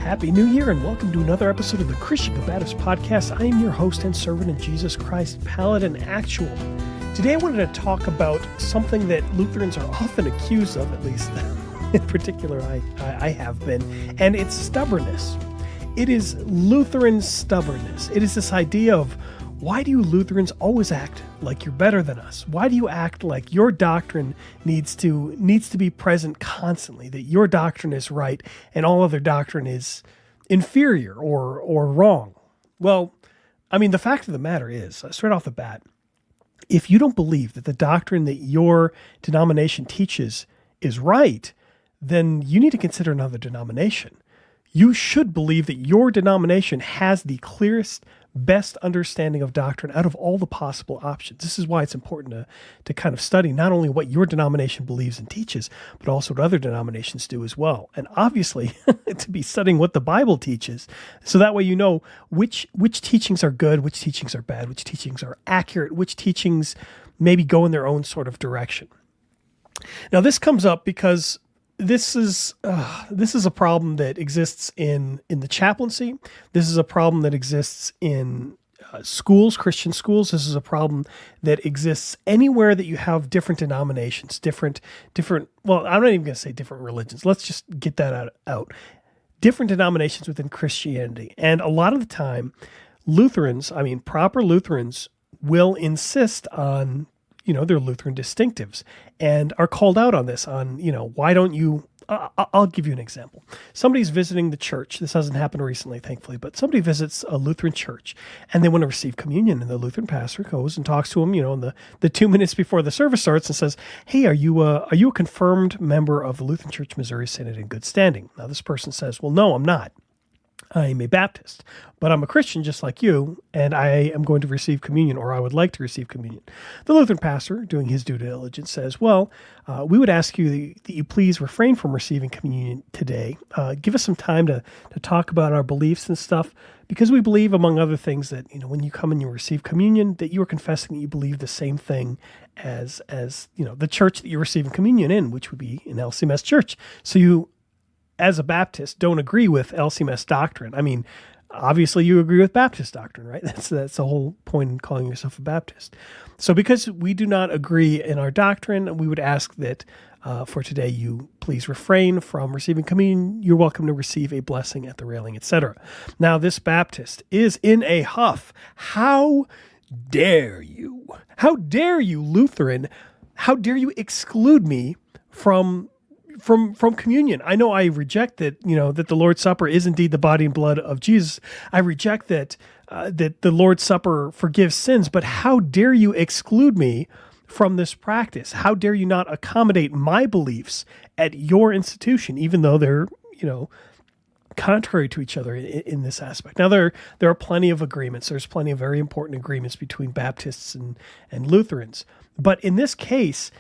Happy New Year and welcome to another episode of the Christian Baptist Podcast. I am your host and servant in Jesus Christ, Paladin Actual. Today I wanted to talk about something that Lutherans are often accused of, at least in particular I have been, and it's stubbornness. It is Lutheran stubbornness. It is this idea of, why do you Lutherans always act like you're better than us? Why do you act like your doctrine needs to be present constantly, that your doctrine is right and all other doctrine is inferior or wrong? Well, I mean, the fact of the matter is, straight off the bat, if you don't believe that the doctrine that your denomination teaches is right, then you need to consider another denomination. You should believe that your denomination has the clearest, best understanding of doctrine out of all the possible options. This is why it's important to kind of study not only what your denomination believes and teaches, but also what other denominations do as well. And obviously, to be studying what the Bible teaches, so that way you know which teachings are good, which teachings are bad, which teachings are accurate, which teachings maybe go in their own sort of direction. Now, this comes up because this is a problem that exists in the chaplaincy. This is a problem that exists in schools, Christian schools. This is a problem that exists anywhere that you have different denominations, different. Well, I'm not even going to say different religions. Let's just get that out. Different denominations within Christianity, and a lot of the time, proper Lutherans will insist on their Lutheran distinctives and are called out on this, why don't you, I'll give you an example. Somebody's visiting the church. This hasn't happened recently, thankfully, but somebody visits a Lutheran church and they want to receive communion, and the Lutheran pastor goes and talks to him, in the 2 minutes before the service starts and says, hey, are you a confirmed member of the Lutheran Church Missouri Synod in good standing? Now this person says, well, no, I'm not. I'm a Baptist, but I'm a Christian just like you, and I am going to receive communion, or I would like to receive communion. The Lutheran pastor, doing his due diligence, says, well, we would ask you that you please refrain from receiving communion today. Give us some time to talk about our beliefs and stuff, because we believe, among other things, that when you come and you receive communion, that you are confessing that you believe the same thing as the church that you're receiving communion in, which would be an LCMS church. So you, as a Baptist, don't agree with LCMS doctrine. I mean, obviously you agree with Baptist doctrine, right? That's the whole point in calling yourself a Baptist. So because we do not agree in our doctrine, we would ask that for today you please refrain from receiving communion. You're welcome to receive a blessing at the railing, etc. Now, this Baptist is in a huff. How dare you? How dare you, Lutheran? How dare you exclude me from communion? I know I reject that, that the Lord's Supper is indeed the body and blood of Jesus. I reject that the Lord's Supper forgives sins, but how dare you exclude me from this practice? How dare you not accommodate my beliefs at your institution, even though they're, contrary to each other in this aspect? Now, there are plenty of agreements. There's plenty of very important agreements between Baptists and Lutherans. But in this case,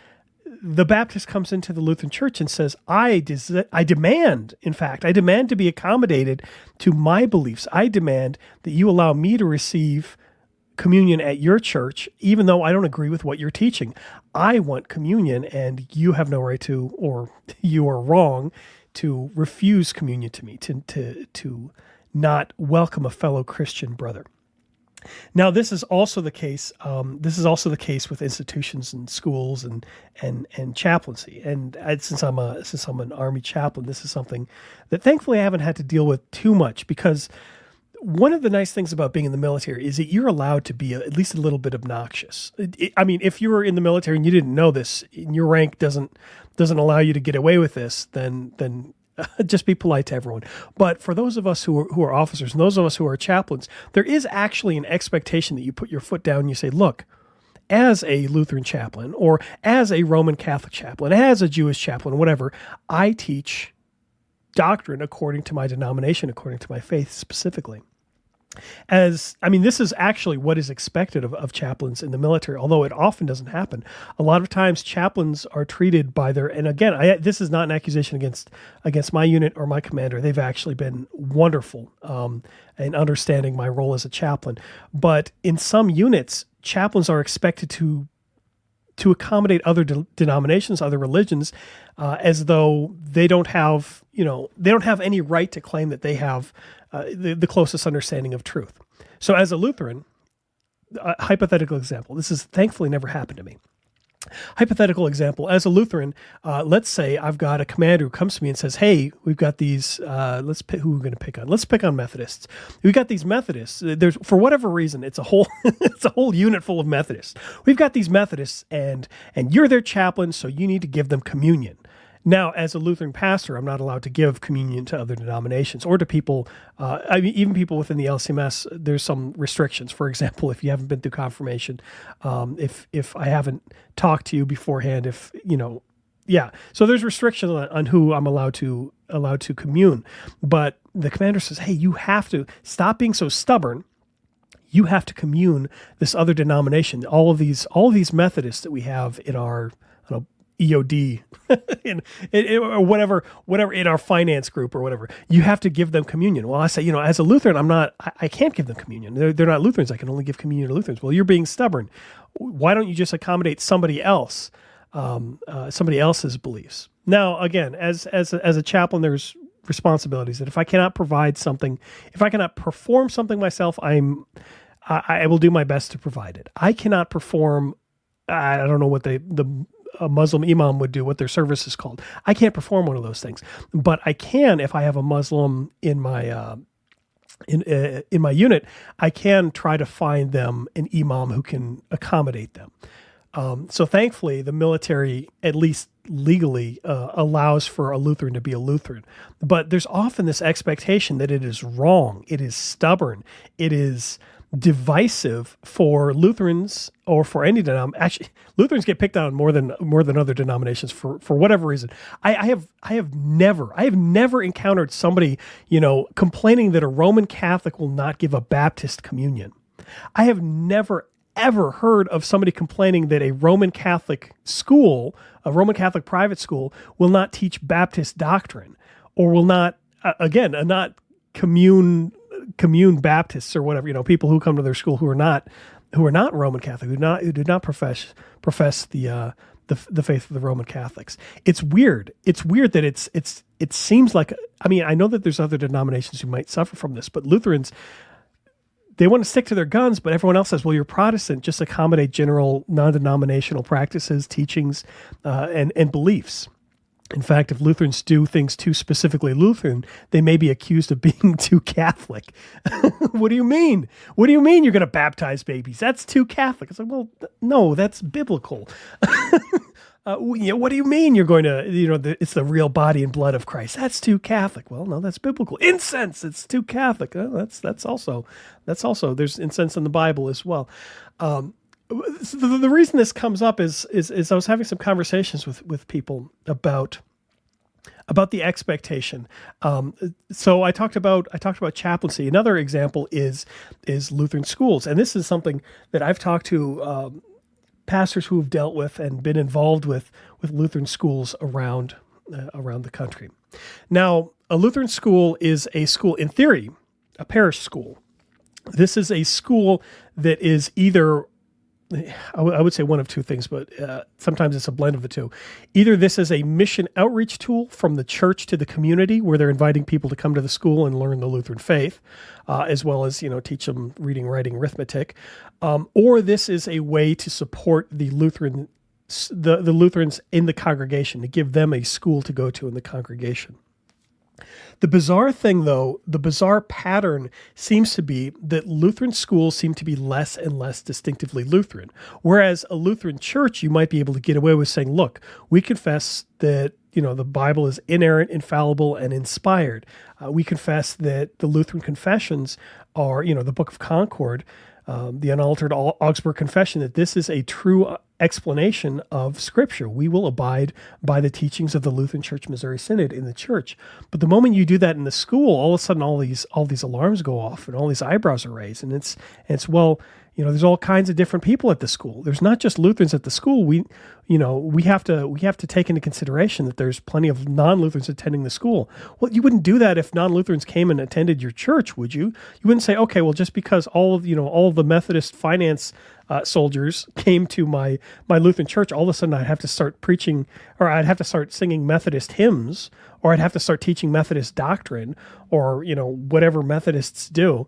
the Baptist comes into the Lutheran church and says, I demand to be accommodated to my beliefs. I demand that you allow me to receive communion at your church, even though I don't agree with what you're teaching. I want communion, and you have no right to, or you are wrong to refuse communion to me, to not welcome a fellow Christian brother. Now, this is also the case. This is also the case with institutions and schools and chaplaincy. And since I'm an Army chaplain, this is something that thankfully I haven't had to deal with too much, because one of the nice things about being in the military is that you're allowed to be at least a little bit obnoxious. If you were in the military and you didn't know this, and your rank doesn't allow you to get away with this, then just be polite to everyone. But for those of us who are officers and those of us who are chaplains, there is actually an expectation that you put your foot down and you say, look, as a Lutheran chaplain, or as a Roman Catholic chaplain, as a Jewish chaplain, whatever, I teach doctrine according to my denomination, according to my faith specifically. This is actually what is expected of chaplains in the military, although it often doesn't happen. A lot of times chaplains are treated by and again, this is not an accusation against my unit or my commander. They've actually been wonderful in understanding my role as a chaplain. But in some units, chaplains are expected to to accommodate other denominations, other religions, as though they don't have any right to claim that they have the closest understanding of truth. So as a Lutheran, a hypothetical example, this has thankfully never happened to me. Hypothetical example, as a Lutheran, let's say I've got a commander who comes to me and says, hey, we've got these, who are we going to pick on? Let's pick on Methodists. We've got these Methodists. There's, for whatever reason, it's a whole it's a whole unit full of Methodists. We've got these Methodists, and you're their chaplain, so you need to give them communion. Now, as a Lutheran pastor, I'm not allowed to give communion to other denominations or to people, even people within the LCMS, there's some restrictions. For example, if you haven't been through confirmation, if I haven't talked to you beforehand, so there's restrictions on who I'm allowed to commune. But the commander says, hey, you have to stop being so stubborn. You have to commune this other denomination. All of these Methodists that we have in our EOD or whatever in our finance group or whatever, you have to give them communion. Well, I say, as a Lutheran, I can't give them communion. They're not Lutherans. I can only give communion to Lutherans. Well, you're being stubborn. Why don't you just accommodate somebody else, somebody else's beliefs? Now, again, as a chaplain, there's responsibilities that if I cannot provide something, if I cannot perform something myself, I will do my best to provide it. I cannot perform. I don't know what a Muslim imam would do, what their service is called. I can't perform one of those things, but I can, if I have a Muslim in my in my unit, I can try to find them an imam who can accommodate them. So thankfully, the military, at least legally, allows for a Lutheran to be a Lutheran. But there's often this expectation that it is wrong, it is stubborn, it is divisive for Lutherans or for any denomination. Actually, Lutherans get picked on more than other denominations for whatever reason. I have never encountered somebody, complaining that a Roman Catholic will not give a Baptist communion. I have never ever heard of somebody complaining that a Roman Catholic school, a Roman Catholic private school, will not teach Baptist doctrine or will not not commune Baptists or whatever, people who come to their school who are not Roman Catholic, who do not profess the faith of the Roman Catholics. It's weird. It's weird that it seems like, I know that there's other denominations who might suffer from this, but Lutherans, they want to stick to their guns, but everyone else says, well, you're Protestant, just accommodate general non-denominational practices, teachings, and beliefs. In fact, if Lutherans do things too specifically Lutheran, they may be accused of being too Catholic. What do you mean? What do you mean you're going to baptize babies? That's too Catholic. It's like, well, no, that's biblical. What do you mean you're going to, it's the real body and blood of Christ? That's too Catholic. Well, no, that's biblical. Incense, it's too Catholic. That's also, there's incense in the Bible as well. The reason this comes up is I was having some conversations with people about the expectation. So I talked about chaplaincy. Another example is Lutheran schools, and this is something that I've talked to pastors who have dealt with and been involved with Lutheran schools around the country. Now, a Lutheran school is a school, in theory, a parish school. This is a school that is either, I would say one of two things, but sometimes it's a blend of the two. Either this is a mission outreach tool from the church to the community where they're inviting people to come to the school and learn the Lutheran faith, as well as, teach them reading, writing, arithmetic. Or this is a way to support the Lutherans in the congregation, to give them a school to go to in the congregation. The bizarre thing, though, the bizarre pattern seems to be that Lutheran schools seem to be less and less distinctively Lutheran. Whereas a Lutheran church, you might be able to get away with saying, look, we confess that, the Bible is inerrant, infallible, and inspired. We confess that the Lutheran confessions are, the Book of Concord, the unaltered Augsburg Confession, that this is a true explanation of Scripture. We will abide by the teachings of the Lutheran Church Missouri Synod in the church. But the moment you do that in the school, all of a sudden all these alarms go off and all these eyebrows are raised. And it's there's all kinds of different people at the school. There's not just Lutherans at the school. We have to take into consideration that there's plenty of non-Lutherans attending the school. Well, you wouldn't do that if non-Lutherans came and attended your church, would you? You wouldn't say, okay, well, just because all of the Methodist finance soldiers came to my Lutheran church, all of a sudden I'd have to start preaching, or I'd have to start singing Methodist hymns, or I'd have to start teaching Methodist doctrine, or whatever Methodists do.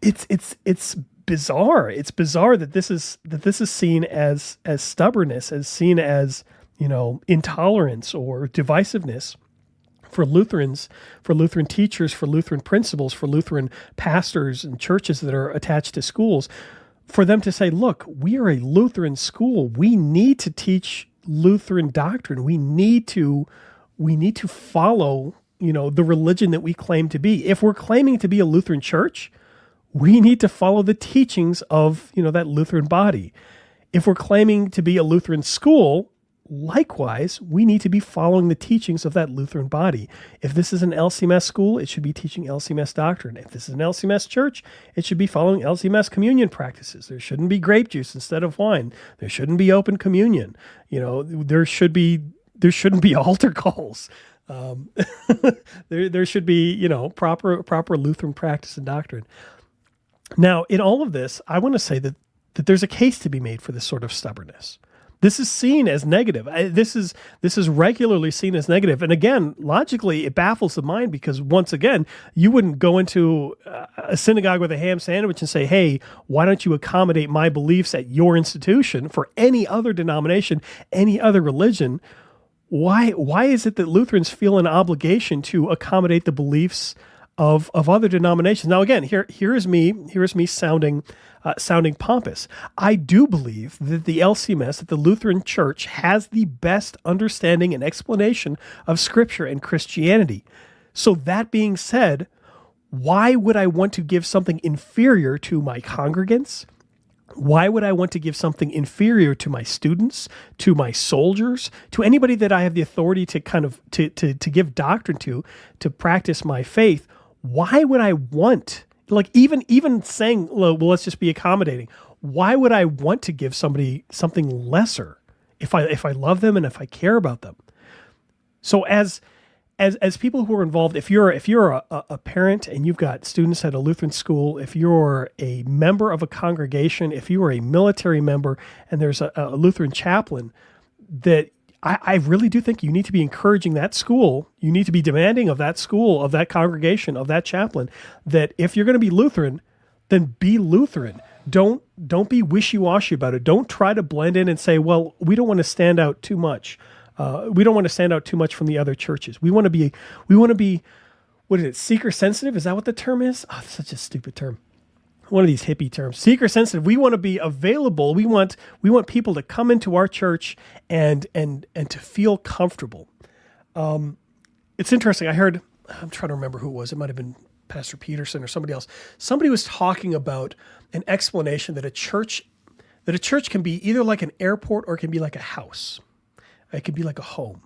It's bizarre. It's bizarre that this is seen as stubbornness, as seen as intolerance or divisiveness. For Lutherans, for Lutheran teachers, for Lutheran principals, for Lutheran pastors and churches that are attached to schools, for them to say, look, we are a Lutheran school. We need to teach Lutheran doctrine. We need to follow, the religion that we claim to be. If we're claiming to be a Lutheran church, we need to follow the teachings of, that Lutheran body. If we're claiming to be a Lutheran school, likewise, we need to be following the teachings of that Lutheran body. If this is an LCMS school, it should be teaching LCMS doctrine. If this is an LCMS church, it should be following LCMS communion practices. There shouldn't be grape juice instead of wine. There shouldn't be open communion. There shouldn't be altar calls. There should be, proper Lutheran practice and doctrine. Now, in all of this, I want to say that there's a case to be made for this sort of stubbornness. This is seen as negative. This is regularly seen as negative. And again, logically, it baffles the mind because once again, you wouldn't go into a synagogue with a ham sandwich and say, hey, why don't you accommodate my beliefs at your institution for any other denomination, any other religion? Why is it that Lutherans feel an obligation to accommodate the beliefs of other denominations? Now, again, here is me sounding pompous. I do believe that the LCMS, that the Lutheran Church, has the best understanding and explanation of Scripture and Christianity. So that being said, why would I want to give something inferior to my congregants? Why would I want to give something inferior to my students, to my soldiers, to anybody that I have the authority to kind of to give doctrine to practice my faith? Why would I want, even saying, well, let's just be accommodating. Why would I want to give somebody something lesser if I love them and if I care about them? So as people who are involved, if you're a parent and you've got students at a Lutheran school, if you're a member of a congregation, if you are a military member and there's a Lutheran chaplain, that I really do think you need to be encouraging that school. You need to be demanding of that school, of that congregation, of that chaplain, that if you're going to be Lutheran, then be Lutheran. Don't be wishy-washy about it. Don't try to blend in and say, well, we don't want to stand out too much. We don't want to stand out too much from the other churches. We want to be, what is it, seeker sensitive? Is that what the term is? Oh, that's such a stupid term. One of these hippie terms, seeker sensitive. We want to be available. We want people to come into our church and to feel comfortable. It's interesting. I'm trying to remember who it was. It might've been Pastor Peterson or somebody else. Somebody was talking about an explanation that a church can be either like an airport or it can be like a house. It could be like a home.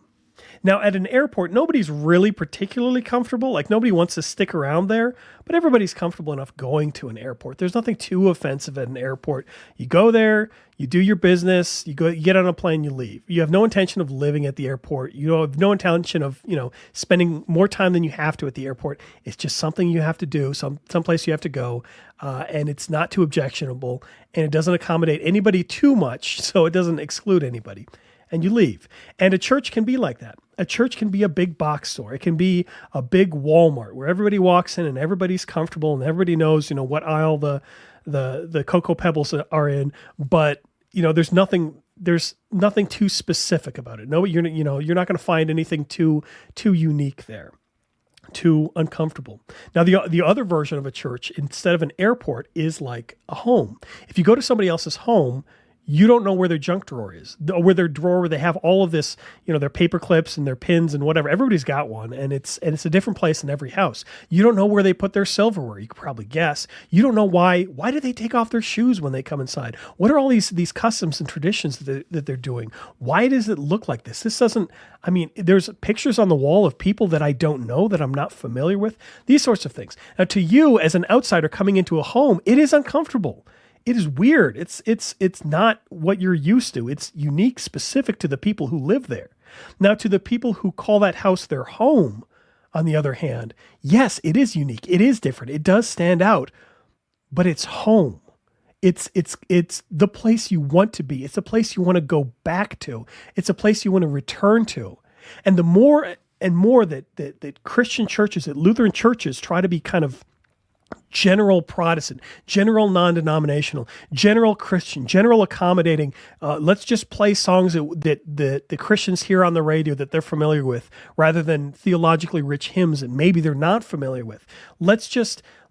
Now, at an airport, nobody's really particularly comfortable. Like, nobody wants to stick around there, but everybody's comfortable enough going to an airport. There's nothing too offensive at an airport. You go there, you do your business, you get on a plane, you leave. You have no intention of living at the airport. You have no intention of, spending more time than you have to at the airport. It's just something you have to do, someplace you have to go, and it's not too objectionable, and it doesn't accommodate anybody too much, so it doesn't exclude anybody. And you leave. And a church can be like that. A church can be a big box store. It can be a big Walmart where everybody walks in and everybody's comfortable and everybody knows, what aisle the Cocoa Pebbles are in. But, there's nothing too specific about it. No, you're not going to find anything too unique there, too uncomfortable. Now, the other version of a church, instead of an airport, is like a home. If you go to somebody else's home, you don't know where their junk drawer is, or where their drawer where they have all of this, their paper clips and their pins and whatever. Everybody's got one, and it's a different place in every house. You don't know where they put their silverware. You could probably guess. You don't know why do they take off their shoes when they come inside? What are all these customs and traditions that they're doing? Why does it look like this? There's pictures on the wall of people that I don't know, that I'm not familiar with, these sorts of things. Now, to you as an outsider coming into a home, it is uncomfortable. It is weird. It's not what you're used to. It's unique, specific to the people who live there. Now, to the people who call that house their home, on the other hand, yes, it is unique. It is different. It does stand out, but it's home. It's the place you want to be. It's a place you want to go back to. It's a place you want to return to. And the more and more that Christian churches, that Lutheran churches try to be kind of general Protestant, general non-denominational, general Christian, general accommodating. Let's just play songs that the Christians hear on the radio that they're familiar with, rather than theologically rich hymns that maybe they're not familiar with.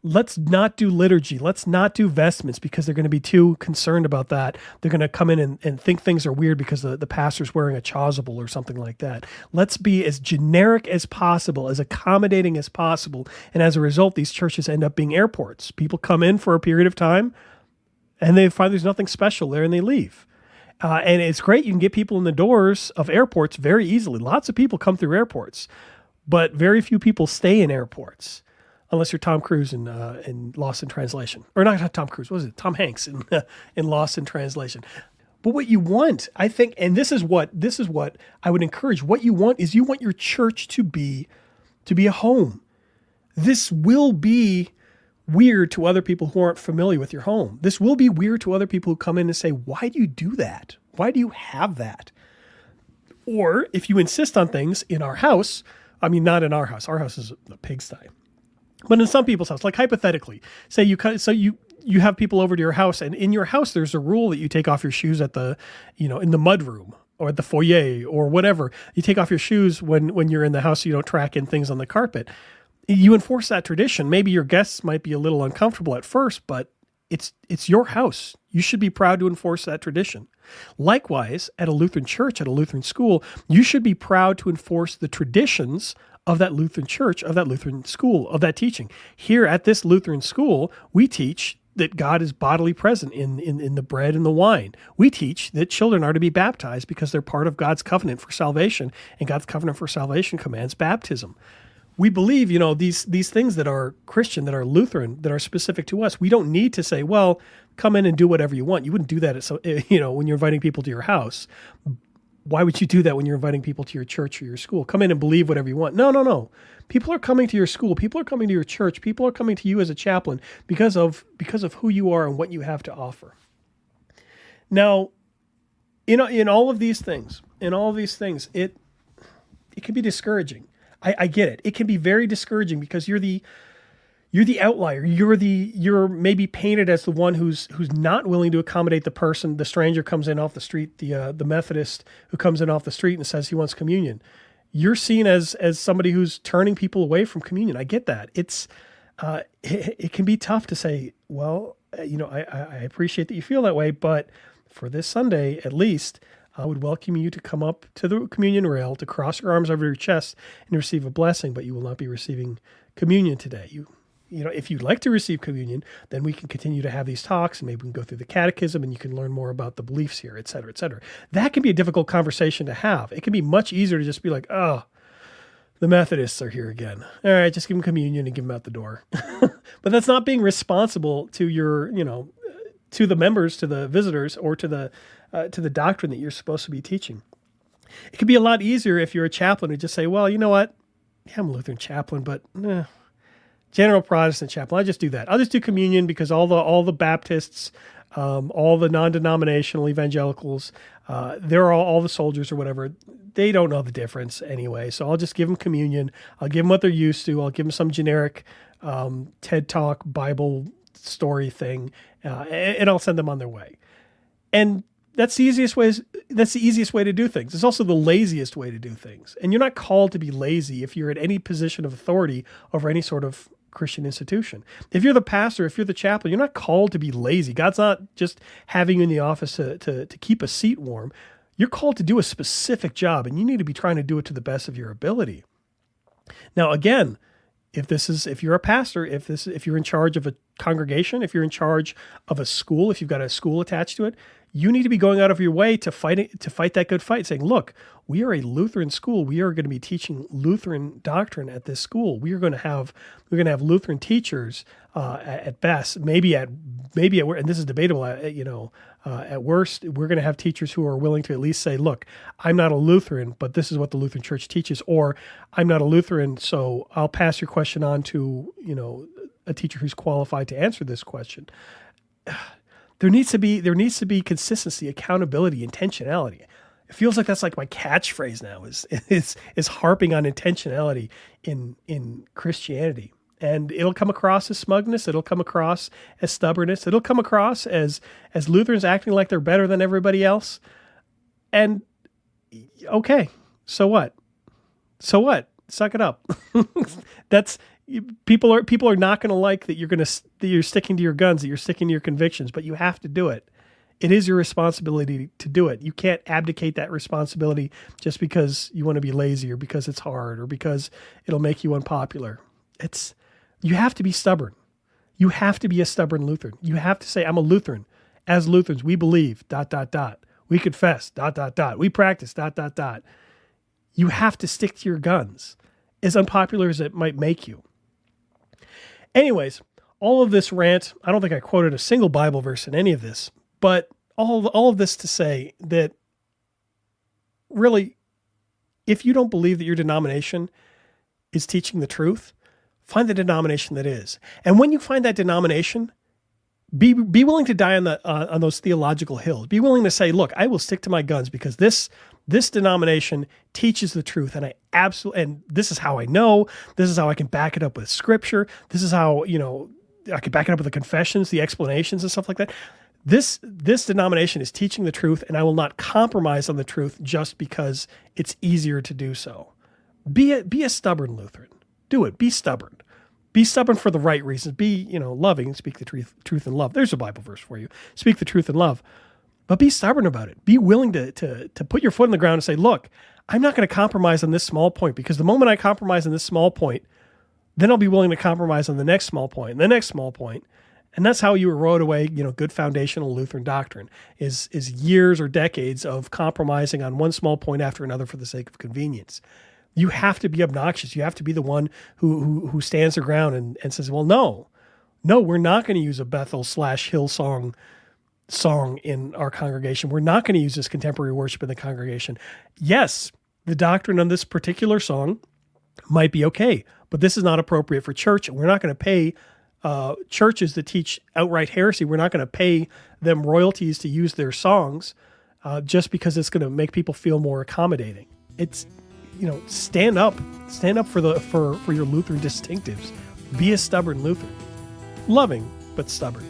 Let's not do liturgy. Let's not do vestments, because they're going to be too concerned about that. They're going to come in and think things are weird because the pastor's wearing a chasuble or something like that. Let's be as generic as possible, as accommodating as possible. And as a result, these churches end up being airports. People come in for a period of time and they find there's nothing special there and they leave. And it's great. You can get people in the doors of airports very easily. Lots of people come through airports, but very few people stay in airports. Unless you're Tom Cruise in Lost in Translation. Or not Tom Cruise, what was it? Tom Hanks in Lost in Translation. But what you want, I think, and this is what I would encourage, what you want is you want your church to be a home. This will be weird to other people who aren't familiar with your home. This will be weird to other people who come in and say, why do you do that? Why do you have that? Or if you insist on things in our house, I mean, not in our house is a pigsty. But in some people's house, like hypothetically, say you have people over to your house, and in your house there's a rule that you take off your shoes at in the mud room or at the foyer or whatever. You take off your shoes when you're in the house so you don't track in things on the carpet. You enforce that tradition. Maybe your guests might be a little uncomfortable at first, but it's your house. You should be proud to enforce that tradition. Likewise, at a Lutheran church, at a Lutheran school, you should be proud to enforce the traditions of that Lutheran church, of that Lutheran school, of that teaching. Here at this Lutheran school, we teach that God is bodily present in the bread and the wine. We teach that children are to be baptized because they're part of God's covenant for salvation, and God's covenant for salvation commands baptism. We believe, these things that are Christian, that are Lutheran, that are specific to us. We don't need to say, well, come in and do whatever you want. You wouldn't do that when you're inviting people to your house. Why would you do that when you're inviting people to your church or your school? Come in and believe whatever you want. No. People are coming to your school. People are coming to your church. People are coming to you as a chaplain because of who you are and what you have to offer. Now, in all of these things, it can be discouraging. I get it. It can be very discouraging because you're the outlier. You're maybe painted as the one who's not willing to accommodate the stranger comes in off the street, the Methodist who comes in off the street and says he wants communion. You're seen as somebody who's turning people away from communion. I get that. It can be tough to say, well, I appreciate that you feel that way, but for this Sunday at least, I would welcome you to come up to the communion rail, to cross your arms over your chest and receive a blessing, but you will not be receiving communion today. If you'd like to receive communion, then we can continue to have these talks, and maybe we can go through the catechism and you can learn more about the beliefs here, et cetera, et cetera. That can be a difficult conversation to have. It can be much easier to just be like, oh, the Methodists are here again. All right, just give them communion and give them out the door. But that's not being responsible to to the members, to the visitors, or to the doctrine that you're supposed to be teaching. It could be a lot easier if you're a chaplain to just say, well, you know what? Yeah, I'm a Lutheran chaplain, but general Protestant chaplain. I just do that. I'll just do communion because all the Baptists, all the non-denominational evangelicals, they're all the soldiers or whatever. They don't know the difference anyway. So I'll just give them communion. I'll give them what they're used to. I'll give them some generic TED Talk Bible story thing, and I'll send them on their way. And that's the easiest way. That's the easiest way to do things. It's also the laziest way to do things. And you're not called to be lazy if you're at any position of authority over any sort of Christian institution. If you're the pastor, if you're the chaplain, you're not called to be lazy. God's not just having you in the office to keep a seat warm. You're called to do a specific job, and you need to be trying to do it to the best of your ability. Now, again, if you're a pastor, if you're in charge of a congregation, if you're in charge of a school, if you've got a school attached to it, you need to be going out of your way to fight that good fight, saying, look, we are a Lutheran school. We are going to be teaching Lutheran doctrine at this school. We're going to have Lutheran teachers at best, maybe at and this is debatable. At worst, we're going to have teachers who are willing to at least say, look, I'm not a Lutheran, but this is what the Lutheran Church teaches, or I'm not a Lutheran, so I'll pass your question on to a teacher who's qualified to answer this question. There needs to be consistency, accountability, intentionality. It feels like that's like my catchphrase now is harping on intentionality in Christianity. And it'll come across as smugness. It'll come across as stubbornness. It'll come across as Lutherans acting like they're better than everybody else. And okay, so what? So what? Suck it up. That's people are not going to like that you're sticking to your guns, that you're sticking to your convictions, but you have to do it. It is your responsibility to do it. You can't abdicate that responsibility just because you want to be lazy or because it's hard or because it'll make you unpopular. You have to be stubborn. You have to be a stubborn Lutheran. You have to say, I'm a Lutheran. As Lutherans, we believe, ... We confess, ... We practice, ... You have to stick to your guns, as unpopular as it might make you. Anyways, all of this rant, I don't think I quoted a single Bible verse in any of this, but all of this to say that really, if you don't believe that your denomination is teaching the truth, find the denomination that is. And when you find that denomination, be willing to die on those theological hills. Be willing to say, look, I will stick to my guns because this denomination teaches the truth, and and this is how I know. This is how I can back it up with scripture. This is how, I can back it up with the confessions, the explanations and stuff like that. This denomination is teaching the truth, and I will not compromise on the truth just because it's easier to do so. Be a stubborn Lutheran. Do it. Be stubborn. Be stubborn for the right reasons. Be, loving and speak the truth in love. There's a Bible verse for you. Speak the truth in love. But be stubborn about it. Be willing to put your foot in the ground and say, look, I'm not going to compromise on this small point, because the moment I compromise on this small point, then I'll be willing to compromise on the next small point and the next small point. And that's how you erode away, good foundational Lutheran doctrine is years or decades of compromising on one small point after another for the sake of convenience. You have to be obnoxious. You have to be the one who stands their ground and says, well, no, we're not going to use a Bethel / Hillsong song in our congregation. We're not going to use this contemporary worship in the congregation. Yes, the doctrine on this particular song might be okay, but this is not appropriate for church. We're not going to pay churches that teach outright heresy. We're not going to pay them royalties to use their songs just because it's going to make people feel more accommodating. It's, stand up for your Lutheran distinctives. Be a stubborn Lutheran, loving but stubborn.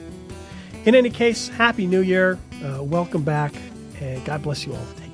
In any case, Happy New Year. Welcome back, and God bless you all. Take care.